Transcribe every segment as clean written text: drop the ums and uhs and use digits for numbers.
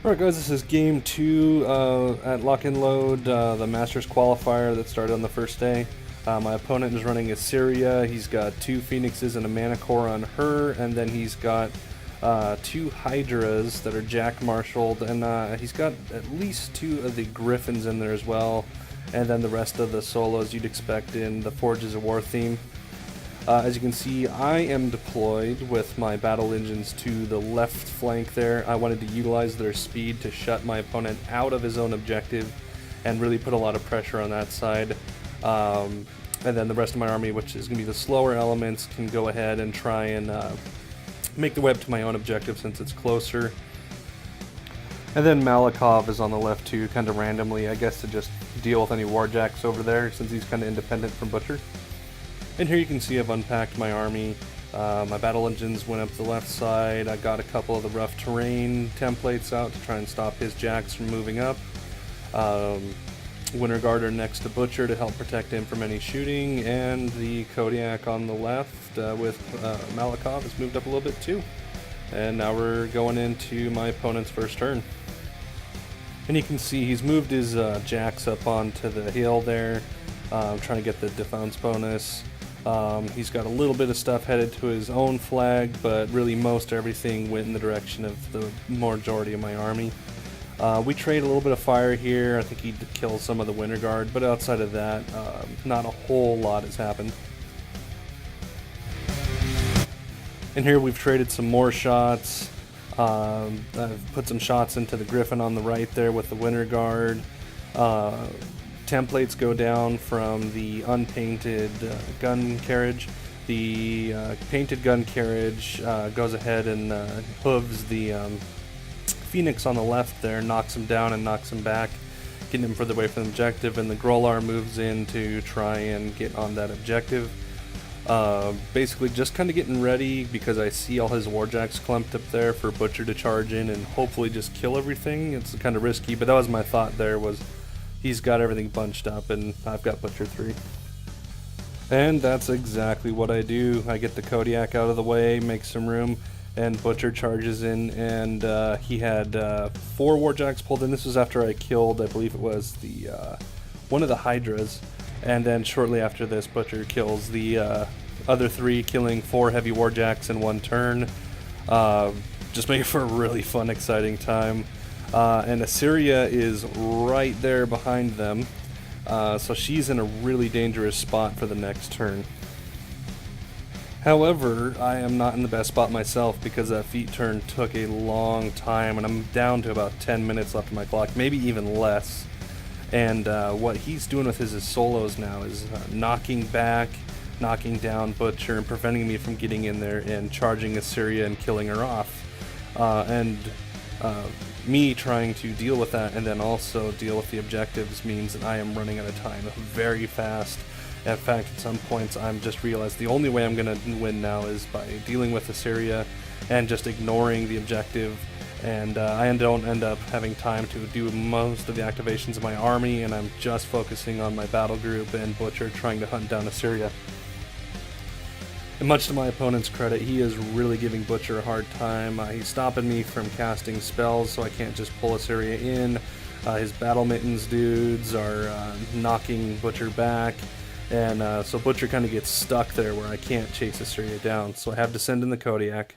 Alright guys, this is game 2 at Lock and Load, the Masters qualifier that started on the first day. My opponent is running Issyria. He's got 2 Phoenixes and a Mana Core on her, and then he's got 2 Hydras that are Jack Marshalled, and he's got at least 2 of the Griffins in there as well, and then the rest of the solos you'd expect in the Forges of War theme. As you can see, I am deployed with my battle engines to the left flank there. I wanted to utilize their speed to shut my opponent out of his own objective and really put a lot of pressure on that side. And then the rest of my army, which is going to be the slower elements, can go ahead and try and make the way up to my own objective since it's closer. And then Malikov is on the left too, kind of randomly, I guess, to just deal with any warjacks over there since he's kind of independent from Butcher. And here you can see I've unpacked my army. My battle engines went up the left side. I got a couple of the rough terrain templates out to try and stop his jacks from moving up. Winter Guard are next to Butcher to help protect him from any shooting, and the Kodiak on the left with Malikov has moved up a little bit too. And now we're going into my opponent's first turn. And you can see he's moved his jacks up onto the hill there, trying to get the defense bonus. He's got a little bit of stuff headed to his own flag, but really most everything went in the direction of the majority of my army. We trade a little bit of fire here. I think he kills some of the Winter Guard, but outside of that, not a whole lot has happened. And here we've traded some more shots. I've put some shots into the Griffin on the right there with the Winter Guard. Templates go down from the unpainted gun carriage. The painted gun carriage goes ahead and hooves the Phoenix on the left there, knocks him down and knocks him back, getting him further away from the objective, and the Grolar moves in to try and get on that objective. Basically just kind of getting ready because I see all his warjacks clumped up there for Butcher to charge in and hopefully just kill everything. It's kind of risky, but that was my thought there, was he's got everything bunched up and I've got Butcher3. And that's exactly what I do. I get the Kodiak out of the way, make some room, and Butcher charges in, and he had 4 warjacks pulled in. This was after I killed, I believe it was the one of the Hydras, and then shortly after this Butcher kills the other 3, killing 4 heavy warjacks in 1 turn. Just make it for a really fun, exciting time. And Issyria is right there behind them, so she's in a really dangerous spot for the next turn. However, I am not in the best spot myself because that feat turn took a long time, and I'm down to about 10 minutes left on my clock, maybe even less. And what he's doing with his solos now is knocking back, knocking down Butcher, and preventing me from getting in there and charging Issyria and killing her off. Me trying to deal with that and then also deal with the objectives means that I am running out of time very fast. In fact, at some points I'm just realized the only way I'm going to win now is by dealing with Issyria and just ignoring the objective, and I don't end up having time to do most of the activations of my army, and I'm just focusing on my battle group and Butcher trying to hunt down Issyria. And much to my opponent's credit, he is really giving Butcher a hard time. He's stopping me from casting spells, so I can't just pull Issyria in. His battle mittens dudes are knocking Butcher back, and so Butcher kind of gets stuck there where I can't chase Issyria down. So I have to send in the Kodiak.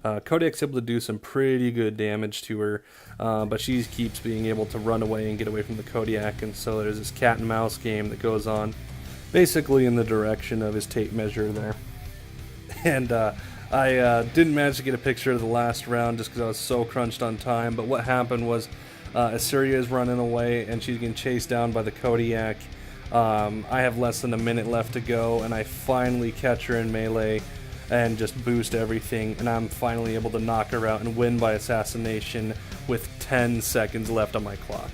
Kodiak's able to do some pretty good damage to her, but she keeps being able to run away and get away from the Kodiak, and so there's this cat and mouse game that goes on, basically in the direction of his tape measure there. And I didn't manage to get a picture of the last round just because I was so crunched on time, but what happened was Issyria is running away and she's getting chased down by the Kodiak. I have less than a minute left to go, and I finally catch her in melee and just boost everything, and I'm finally able to knock her out and win by assassination with 10 seconds left on my clock.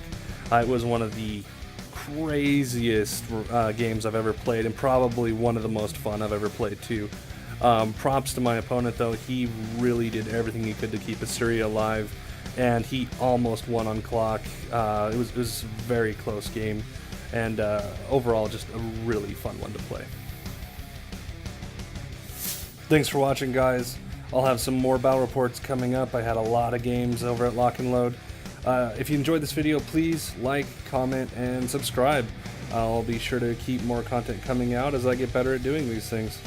It was one of the craziest games I've ever played, and probably one of the most fun I've ever played too. Props to my opponent though, he really did everything he could to keep Issyria alive, and he almost won on clock. It was a very close game, and overall just a really fun one to play. Thanks for watching, guys. I'll have some more battle reports coming up. I had a lot of games over at Lock and Load. If you enjoyed this video, please like, comment, and subscribe. I'll be sure to keep more content coming out as I get better at doing these things.